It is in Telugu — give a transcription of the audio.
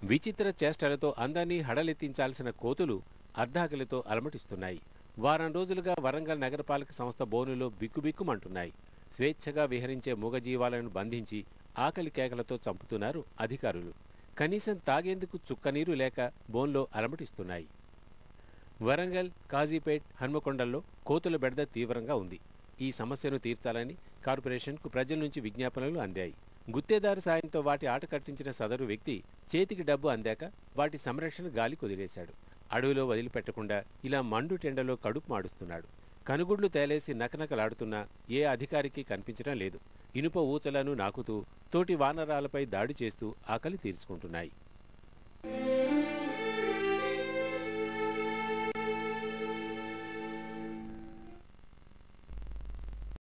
విచిత్ర చేష్టలతో అందర్నీ హడలెత్తించాల్సిన కోతులు అర్ధాకలితో అలమటిస్తున్నాయి. వారం రోజులుగా వరంగల్ నగరపాలక సంస్థ బోనులో బిక్కుబిక్కుమంటున్నాయి. స్వేచ్ఛగా విహరించే మూగజీవాలను బంధించి ఆకలి కేకలతో చంపుతున్నారు అధికారులు. కనీసం తాగేందుకు చుక్కనీరు లేక బోన్లో అలమటిస్తున్నాయి. వరంగల్, కాజీపేట్, హన్మకొండల్లో కోతుల బెడద తీవ్రంగా ఉంది. ఈ సమస్యను తీర్చాలని కార్పొరేషన్కు ప్రజల నుంచి విజ్ఞాపనలు అందాయి. గుత్తేదారు సాయంతో వాటి ఆట కట్టించిన సదరు వ్యక్తి చేతికి డబ్బు అందాక వాటి సంరక్షణ గాలి కొదిలేశాడు. అడవిలో వదిలిపెట్టకుండా ఇలా మండుటెండలో కడుపు మాడుస్తున్నాడు. కనుగుడ్లు తేలేసి నకనకలాడుతున్నా ఏ అధికారికి కనిపించడం లేదు. ఇనుప ఊచలను నాకుతూ తోటి వానరాలపై దాడి చేస్తూ ఆకలి తీర్చుకుంటున్నాయి.